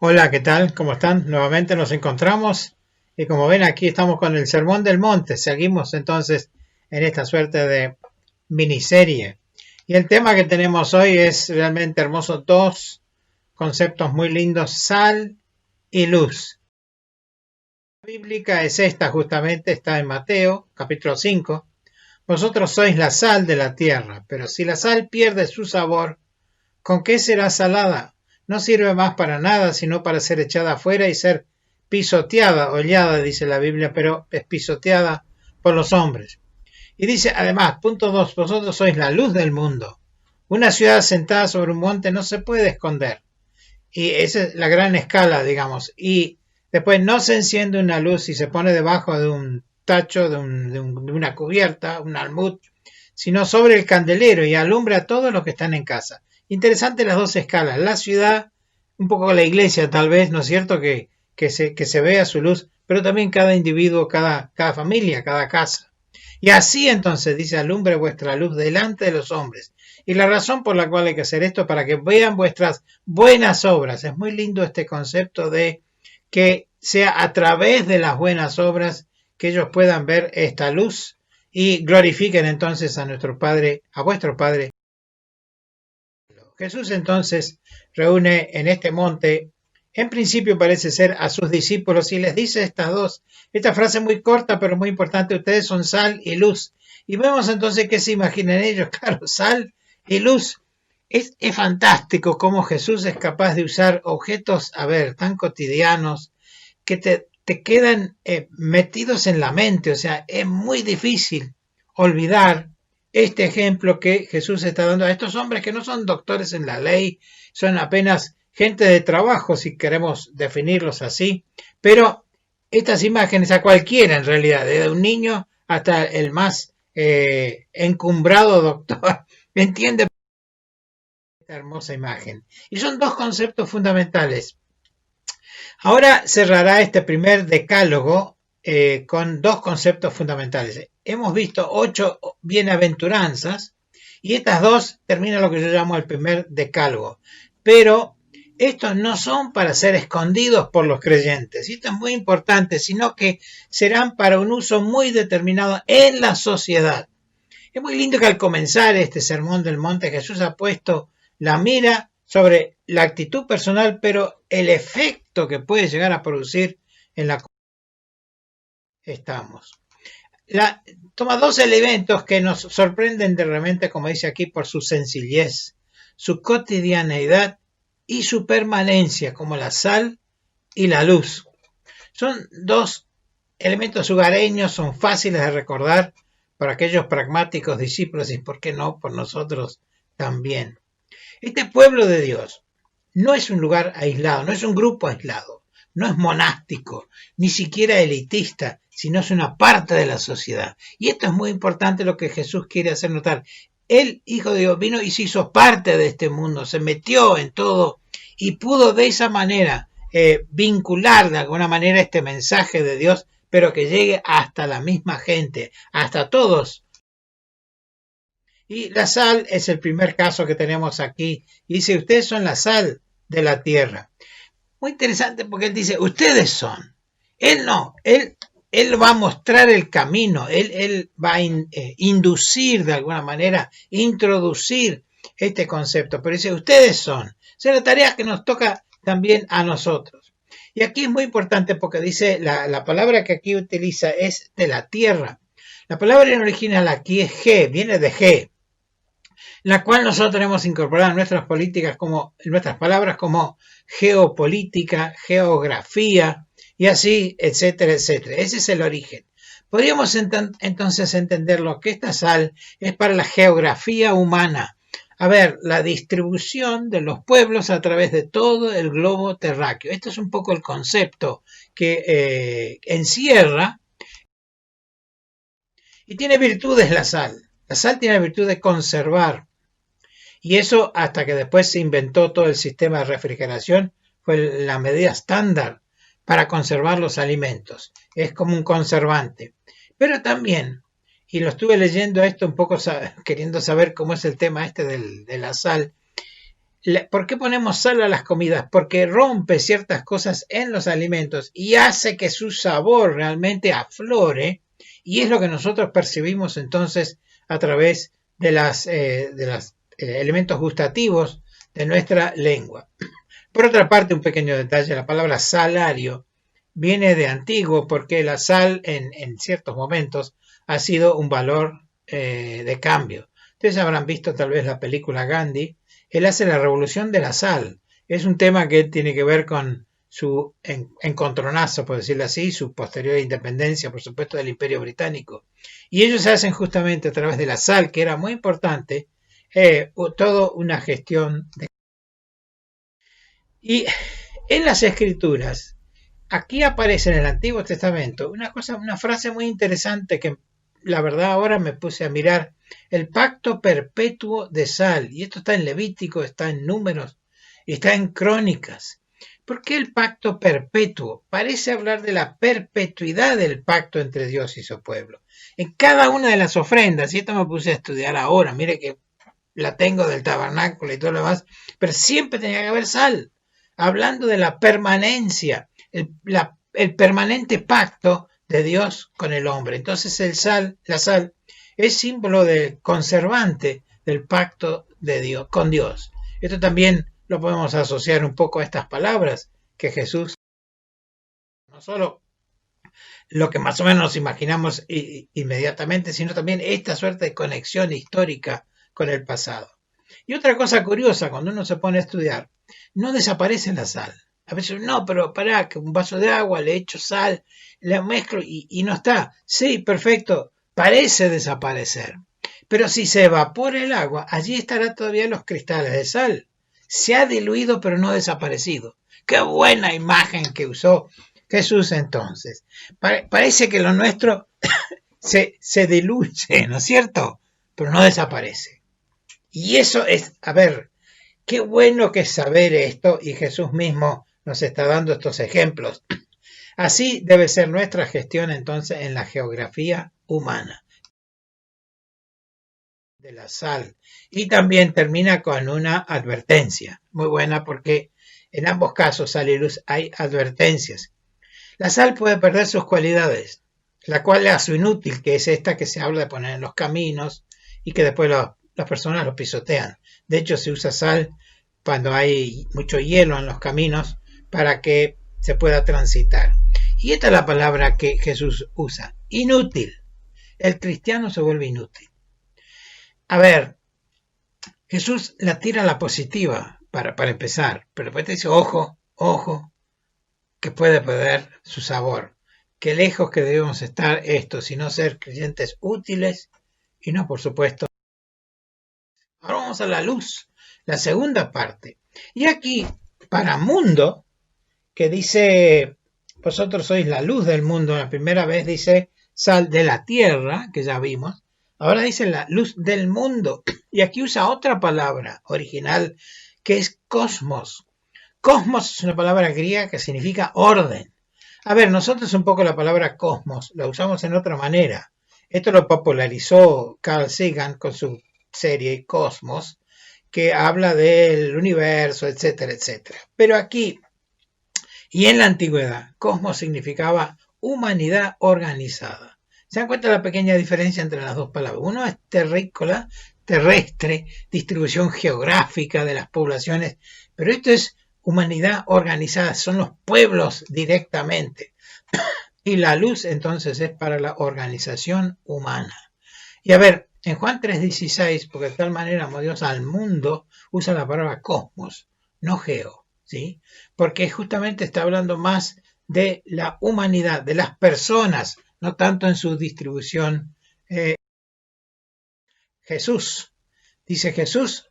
Hola, ¿qué tal? ¿Cómo están? Nuevamente nos encontramos y como ven aquí estamos con el Sermón del Monte. Seguimos entonces en esta suerte de miniserie. Y el tema que tenemos hoy es realmente hermoso. Dos conceptos muy lindos, sal y luz. La bíblica es esta justamente, está en Mateo capítulo 5. Vosotros sois la sal de la tierra, pero si la sal pierde su sabor, ¿con qué será salada? No sirve más para nada, sino para ser echada afuera y ser pisoteada, hollada, dice la Biblia, pero es pisoteada por los hombres. Y dice, además, punto 2, vosotros sois la luz del mundo. Una ciudad sentada sobre un monte no se puede esconder. Y esa es la gran escala, digamos. Y después no se enciende una luz y se pone debajo de un tacho, de una cubierta, un almud, sino sobre el candelero y alumbra a todos los que están en casa. Interesante las dos escalas. La ciudad, un poco la iglesia tal vez, ¿no es cierto? Que se vea su luz, pero también cada individuo, cada familia, cada casa. Y así entonces dice, alumbre vuestra luz delante de los hombres. Y la razón por la cual hay que hacer esto es para que vean vuestras buenas obras. Es muy lindo este concepto de que sea a través de las buenas obras que ellos puedan ver esta luz y glorifiquen entonces a nuestro Padre, a vuestro Padre. Jesús entonces reúne en este monte, en principio parece ser a sus discípulos y les dice esta frase muy corta pero muy importante, ustedes son sal y luz. Y vemos entonces qué se imaginan ellos, claro, sal y luz. Es fantástico cómo Jesús es capaz de usar objetos, a ver, tan cotidianos que te quedan metidos en la mente, o sea, es muy difícil olvidar este ejemplo que Jesús está dando a estos hombres que no son doctores en la ley, son apenas gente de trabajo, si queremos definirlos así, pero estas imágenes a cualquiera en realidad, desde un niño hasta el más encumbrado doctor, entiende esta hermosa imagen. Y son dos conceptos fundamentales. Ahora cerrará este primer decálogo con dos conceptos fundamentales. Hemos visto 8 bienaventuranzas y estas dos terminan lo que yo llamo el primer decálogo. Pero estos no son para ser escondidos por los creyentes, y esto es muy importante, sino que serán para un uso muy determinado en la sociedad. Es muy lindo que al comenzar este sermón del monte Jesús ha puesto la mira sobre la actitud personal, pero el efecto que puede llegar a producir en la comunidad estamos. Toma dos elementos que nos sorprenden de repente, como dice aquí, por su sencillez, su cotidianeidad y su permanencia, como la sal y la luz. Son dos elementos hogareños, son fáciles de recordar para aquellos pragmáticos discípulos y, ¿por qué no?, por nosotros también. Este pueblo de Dios no es un lugar aislado, no es un grupo aislado, no es monástico, ni siquiera elitista, sino es una parte de la sociedad. Y esto es muy importante lo que Jesús quiere hacer notar. El Hijo de Dios vino y se hizo parte de este mundo, se metió en todo y pudo de esa manera vincular de alguna manera este mensaje de Dios, pero que llegue hasta la misma gente, hasta todos. Y la sal es el primer caso que tenemos aquí. Y dice, ustedes son la sal de la tierra. Muy interesante porque él dice, ustedes son. Él no, él va a mostrar el camino, él va a inducir de alguna manera, introducir este concepto. Pero dice, ustedes son. O sea, la tarea que nos toca también a nosotros. Y aquí es muy importante porque dice, la palabra que aquí utiliza es de la tierra. La palabra en original aquí es G, viene de G, la cual nosotros tenemos incorporada en nuestras políticas en nuestras palabras como geopolítica, geografía y así, etcétera, etcétera. Ese es el origen. Podríamos entonces entenderlo que esta sal es para la geografía humana. A ver, la distribución de los pueblos a través de todo el globo terráqueo. Este es un poco el concepto que encierra y tiene virtudes la sal. La sal tiene la virtud de conservar. Y eso hasta que después se inventó todo el sistema de refrigeración, fue la medida estándar para conservar los alimentos. Es como un conservante. Pero también, y lo estuve leyendo esto un poco queriendo saber cómo es el tema este de la sal, ¿Por qué ponemos sal a las comidas? Porque rompe ciertas cosas en los alimentos y hace que su sabor realmente aflore, y es lo que nosotros percibimos entonces a través de los elementos gustativos de nuestra lengua. Por otra parte, un pequeño detalle, la palabra salario viene de antiguo porque la sal en ciertos momentos ha sido un valor de cambio. Ustedes habrán visto tal vez la película Gandhi. Él hace la revolución de la sal. Es un tema que tiene que ver con su encontronazo, por decirlo así, su posterior independencia, por supuesto, del Imperio Británico. Y ellos hacen justamente a través de la sal, que era muy importante, toda una gestión. Y en las Escrituras, aquí aparece en el Antiguo Testamento una frase muy interesante que la verdad ahora me puse a mirar, el pacto perpetuo de sal, y esto está en Levítico, está en Números, está en Crónicas. ¿Por qué el pacto perpetuo? Parece hablar de la perpetuidad del pacto entre Dios y su pueblo. En cada una de las ofrendas, y esto me puse a estudiar ahora, mire que la tengo del tabernáculo y todo lo demás, pero siempre tenía que haber sal, hablando de la permanencia, el permanente pacto de Dios con el hombre. Entonces la sal es símbolo del conservante del pacto de Dios con Dios. Esto también lo podemos asociar un poco a estas palabras que Jesús, no solo lo que más o menos nos imaginamos inmediatamente, sino también esta suerte de conexión histórica con el pasado. Y otra cosa curiosa, cuando uno se pone a estudiar, no desaparece la sal. A veces, no, pero pará, que un vaso de agua, le echo sal, la mezclo y no está. Sí, perfecto, parece desaparecer. Pero si se evapora el agua, allí estarán todavía los cristales de sal. Se ha diluido, pero no desaparecido. ¡Qué buena imagen que usó Jesús entonces! Parece que lo nuestro se diluye, ¿no es cierto? Pero no desaparece. Y eso es, a ver, qué bueno que es saber esto, y Jesús mismo nos está dando estos ejemplos. Así debe ser nuestra gestión entonces en la geografía humana de la sal. Y también termina con una advertencia, muy buena, porque en ambos casos, sal y luz, hay advertencias. La sal puede perder sus cualidades, la cual le hace inútil, que es esta que se habla de poner en los caminos y que después las personas lo pisotean. De hecho, se usa sal cuando hay mucho hielo en los caminos para que se pueda transitar. Y esta es la palabra que Jesús usa, inútil. El cristiano se vuelve inútil. A ver, Jesús la tira a la positiva para empezar, pero después te dice, ojo, que puede perder su sabor. Qué lejos que debemos estar esto, sino ser creyentes útiles y no, por supuesto. Ahora vamos a la luz, la segunda parte. Y aquí, para mundo, que dice, vosotros sois la luz del mundo, la primera vez dice sal de la tierra, que ya vimos, ahora dice la luz del mundo, y aquí usa otra palabra original, que es cosmos. Cosmos es una palabra griega que significa orden. A ver, nosotros un poco la palabra cosmos la usamos en otra manera. Esto lo popularizó Carl Sagan con su serie Cosmos, que habla del universo, etcétera, etcétera. Pero aquí, y en la antigüedad, cosmos significaba humanidad organizada. ¿Se dan cuenta de la pequeña diferencia entre las dos palabras? Uno es terrícola, terrestre, distribución geográfica de las poblaciones, pero esto es humanidad organizada, son los pueblos directamente. Y la luz entonces es para la organización humana. Y a ver, en Juan 3:16, porque de tal manera amó Dios al mundo, usa la palabra cosmos, no geo, ¿sí? Porque justamente está hablando más de la humanidad, de las personas, no tanto en su distribución. Jesús, dice Jesús,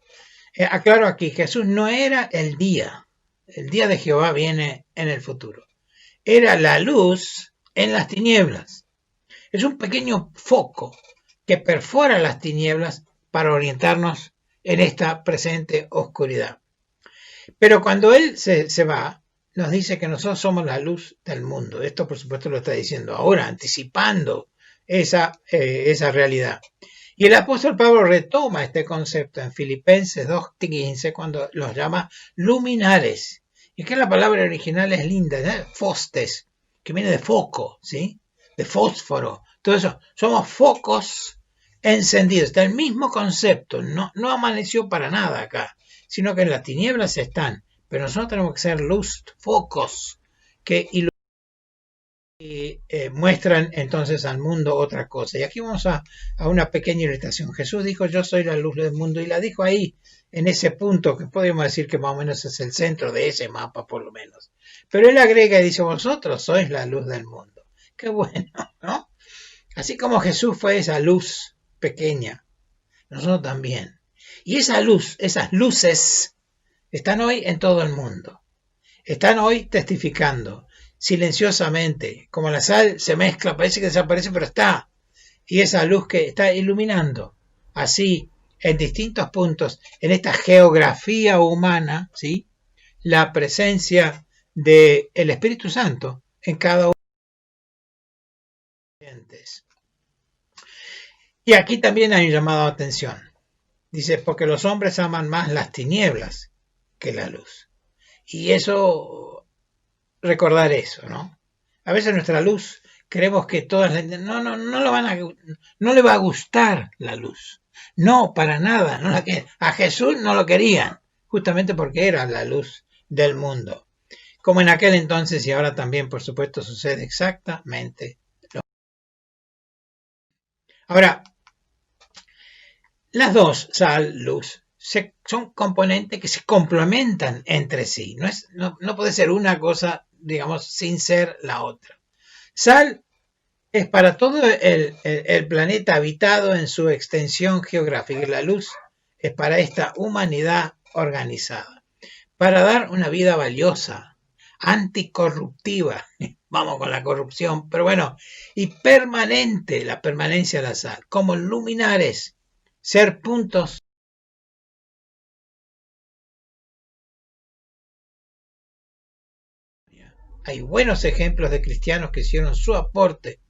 aclaro aquí, Jesús no era el día de Jehová viene en el futuro, era la luz en las tinieblas. Es un pequeño foco que perfora las tinieblas para orientarnos en esta presente oscuridad. Pero cuando Él se va, nos dice que nosotros somos la luz del mundo. Esto, por supuesto, lo está diciendo ahora, anticipando esa realidad. Y el apóstol Pablo retoma este concepto en Filipenses 2:15 cuando los llama luminares. Y que la palabra original es linda, ¿eh? Fostes, que viene de foco, ¿sí? De fósforo. Todo eso. Somos focos encendidos. Está el mismo concepto. No amaneció para nada acá, sino que en las tinieblas están. Pero nosotros tenemos que ser luz, focos, que muestran entonces al mundo otra cosa. Y aquí vamos a una pequeña ilustración. Jesús dijo, yo soy la luz del mundo, y la dijo ahí, en ese punto, que podemos decir que más o menos es el centro de ese mapa, por lo menos. Pero él agrega y dice, vosotros sois la luz del mundo. Qué bueno, ¿no? Así como Jesús fue esa luz pequeña, nosotros también. Y esa luz, esas luces, están hoy en todo el mundo. Están hoy testificando silenciosamente, como la sal se mezcla, parece que desaparece, pero está. Y esa luz que está iluminando, así, en distintos puntos, en esta geografía humana, ¿sí? La presencia del Espíritu Santo en cada uno de los creyentes. Y aquí también hay un llamado de atención. Dice, porque los hombres aman más las tinieblas que la luz. Y eso, recordar eso, ¿no? A veces nuestra luz, creemos que todas no le va a gustar la luz. No, para nada. No a Jesús no lo querían, justamente porque era la luz del mundo. Como en aquel entonces y ahora también, por supuesto, sucede exactamente lo mismo. Ahora, las dos, sal, luz, son componentes que se complementan entre sí. No puede ser una cosa, digamos, sin ser la otra. Sal es para todo el planeta habitado en su extensión geográfica, y la luz es para esta humanidad organizada, para dar una vida valiosa, anticorruptiva, vamos con la corrupción, pero bueno, y permanente, la permanencia de la sal, como luminares, ser puntos. Hay buenos ejemplos de cristianos que hicieron su aporte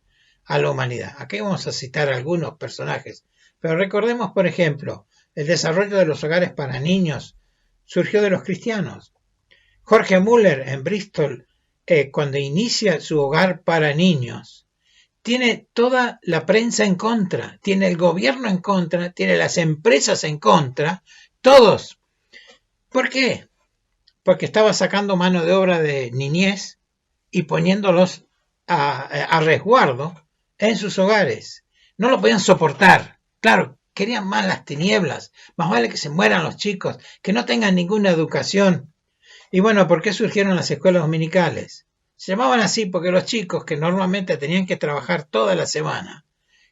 a la humanidad. Aquí vamos a citar algunos personajes, pero recordemos, por ejemplo, el desarrollo de los hogares para niños surgió de los cristianos. Jorge Müller en Bristol, cuando inicia su hogar para niños, tiene toda la prensa en contra, tiene el gobierno en contra, tiene las empresas en contra, todos. ¿Por qué? Porque estaba sacando mano de obra de niñez y poniéndolos a resguardo en sus hogares. No lo podían soportar. Claro, querían más las tinieblas. Más vale que se mueran los chicos, que no tengan ninguna educación. Y bueno, ¿por qué surgieron las escuelas dominicales? Se llamaban así porque los chicos que normalmente tenían que trabajar toda la semana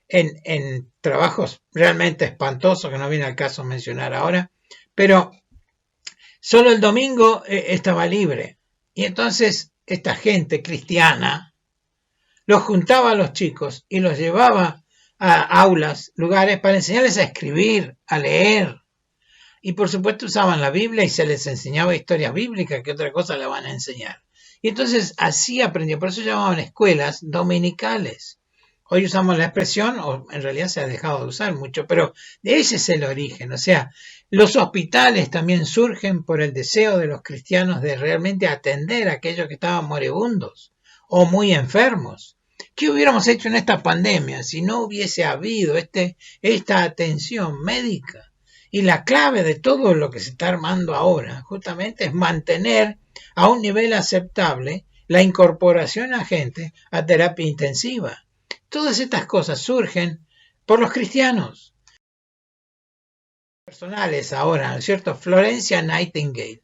en trabajos realmente espantosos, que no viene al caso mencionar ahora, pero solo el domingo estaba libre. Y entonces esta gente cristiana los juntaba a los chicos y los llevaba a aulas, lugares, para enseñarles a escribir, a leer. Y por supuesto usaban la Biblia y se les enseñaba historias bíblicas, que otra cosa le van a enseñar. Y entonces así aprendió, por eso llamaban escuelas dominicales. Hoy usamos la expresión, o en realidad se ha dejado de usar mucho, pero ese es el origen. O sea, los hospitales también surgen por el deseo de los cristianos de realmente atender a aquellos que estaban moribundos o muy enfermos. ¿Qué hubiéramos hecho en esta pandemia si no hubiese habido esta atención médica? Y la clave de todo lo que se está armando ahora justamente es mantener a un nivel aceptable la incorporación a gente a terapia intensiva. Todas estas cosas surgen por los cristianos. Personales ahora, ¿no es cierto? Florencia Nightingale.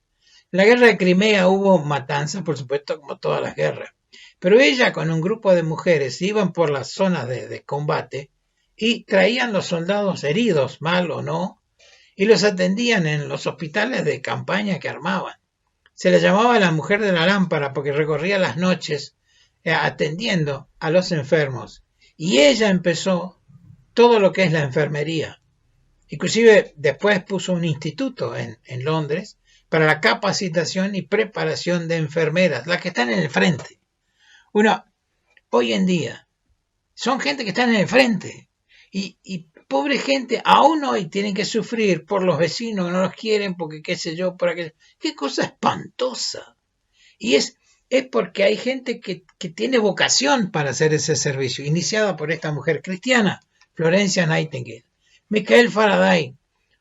En la guerra de Crimea hubo matanzas, por supuesto, como todas las guerras. Pero ella con un grupo de mujeres iban por las zonas de combate y traían los soldados heridos, mal o no, y los atendían en los hospitales de campaña que armaban. Se le llamaba la mujer de la lámpara porque recorría las noches atendiendo a los enfermos. Y ella empezó todo lo que es la enfermería. Inclusive después puso un instituto en Londres para la capacitación y preparación de enfermeras, las que están en el frente. Hoy en día son gente que está en el frente y pobre gente, aún hoy tienen que sufrir por los vecinos que no los quieren, porque qué sé yo, por aquello. Qué cosa espantosa. Y es porque hay gente que tiene vocación para hacer ese servicio, iniciada por esta mujer cristiana, Florencia Nightingale. Michael Faraday,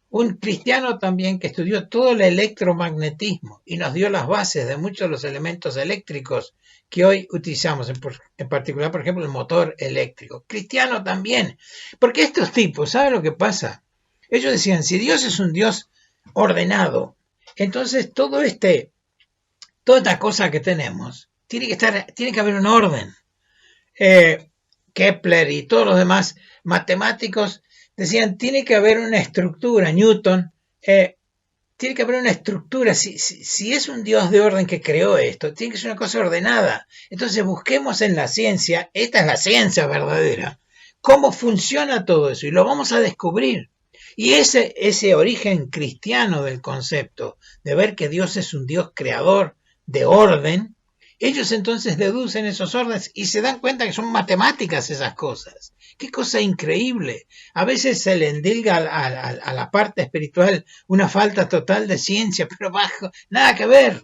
un cristiano también que estudió todo el electromagnetismo y nos dio las bases de muchos de los elementos eléctricos que hoy utilizamos, en particular, por ejemplo, el motor eléctrico. Cristiano también, porque estos tipos, ¿saben lo que pasa? Ellos decían, si Dios es un Dios ordenado, entonces toda esta cosa que tenemos, tiene que haber un orden. Kepler y todos los demás matemáticos decían, tiene que haber una estructura. Newton, tiene que haber una estructura. Si es un Dios de orden que creó esto, tiene que ser una cosa ordenada. Entonces busquemos en la ciencia, esta es la ciencia verdadera, cómo funciona todo eso y lo vamos a descubrir. Y ese origen cristiano del concepto de ver que Dios es un Dios creador de orden, ellos entonces deducen esos órdenes y se dan cuenta que son matemáticas esas cosas. Qué cosa increíble. A veces se le endilga a la parte espiritual una falta total de ciencia, pero bajo, nada que ver.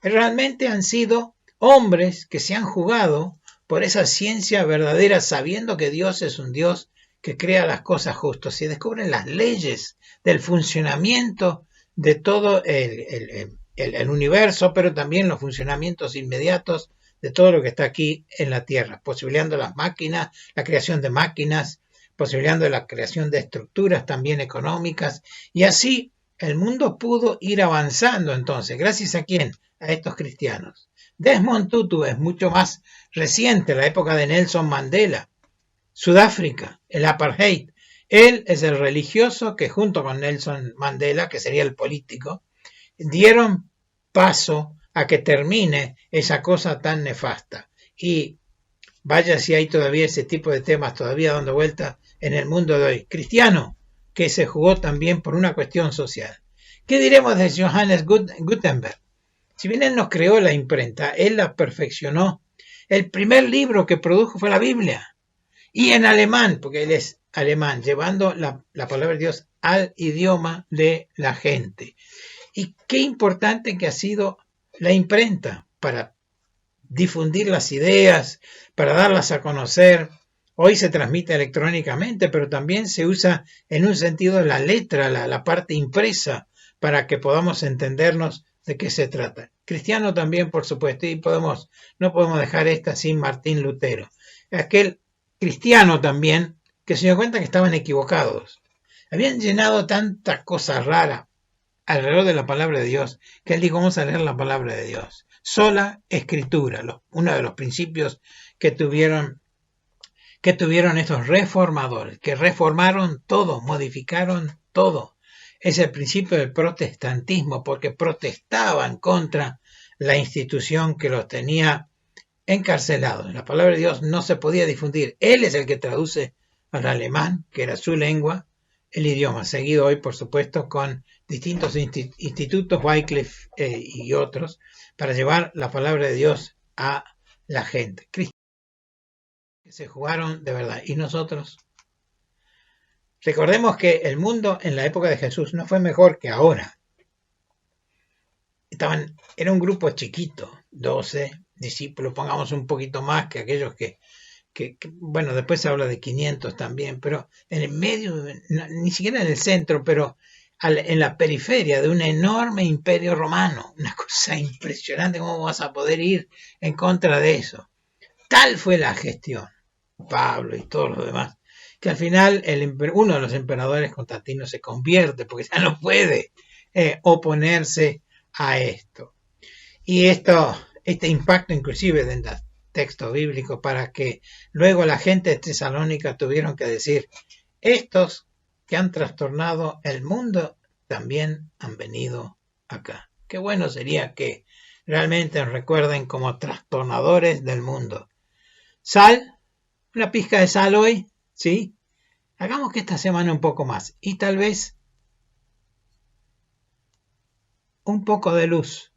Realmente han sido hombres que se han jugado por esa ciencia verdadera, sabiendo que Dios es un Dios que crea las cosas justas y descubren las leyes del funcionamiento de todo el universo, pero también los funcionamientos inmediatos de todo lo que está aquí en la Tierra, posibilitando las máquinas, la creación de máquinas, posibilitando la creación de estructuras también económicas, y así el mundo pudo ir avanzando entonces, gracias a quién, a estos cristianos. Desmond Tutu es mucho más reciente, la época de Nelson Mandela, Sudáfrica, el apartheid. Él es el religioso que junto con Nelson Mandela, que sería el político, dieron paso a que termine esa cosa tan nefasta. Y vaya si hay todavía ese tipo de temas todavía dando vuelta en el mundo de hoy. Cristiano, que se jugó también por una cuestión social. ¿Qué diremos de Johannes Gutenberg? Si bien él nos creó la imprenta, él la perfeccionó. El primer libro que produjo fue la Biblia. Y en alemán, porque él es alemán, llevando la palabra de Dios al idioma de la gente. Y qué importante que ha sido la imprenta para difundir las ideas, para darlas a conocer. Hoy se transmite electrónicamente, pero también se usa en un sentido la letra, la parte impresa, para que podamos entendernos de qué se trata. Cristiano también, por supuesto, y no podemos dejar esta sin Martín Lutero. Aquel cristiano también que se dio cuenta que estaban equivocados. Habían llenado tantas cosas raras alrededor de la palabra de Dios, que él dijo, vamos a leer la palabra de Dios. Sola escritura, uno de los principios que tuvieron estos reformadores, que reformaron todo, modificaron todo. Es el principio del protestantismo, porque protestaban contra la institución que los tenía encarcelados. La palabra de Dios no se podía difundir. Él es el que traduce al alemán, que era su lengua, el idioma, seguido hoy, por supuesto, con distintos institutos, Wycliffe y otros, para llevar la palabra de Dios a la gente. Cristianos que se jugaron de verdad. Y nosotros, recordemos que el mundo en la época de Jesús no fue mejor que ahora. Era un grupo chiquito, 12 discípulos, pongamos un poquito más que aquellos que bueno, después se habla de 500 también, pero en el medio, ni siquiera en el centro, pero en la periferia de un enorme imperio romano, una cosa impresionante, ¿cómo vas a poder ir en contra de eso? Tal fue la gestión, Pablo y todos los demás, que al final uno de los emperadores, Constantino, se convierte, porque ya no puede oponerse a esto. Y este impacto inclusive de texto bíblico, para que luego la gente de Tesalónica tuvieron que decir, estos que han trastornado el mundo también han venido acá. Qué bueno sería que realmente nos recuerden como trastornadores del mundo. Sal, una pizca de sal hoy, ¿sí? Hagamos que esta semana un poco más y tal vez un poco de luz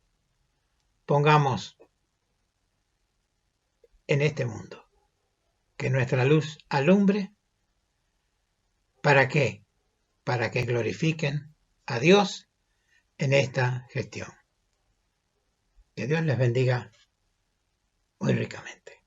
pongamos en este mundo. Que nuestra luz alumbre ¿Para qué? Para que glorifiquen a Dios en esta gestión. Que Dios les bendiga muy ricamente.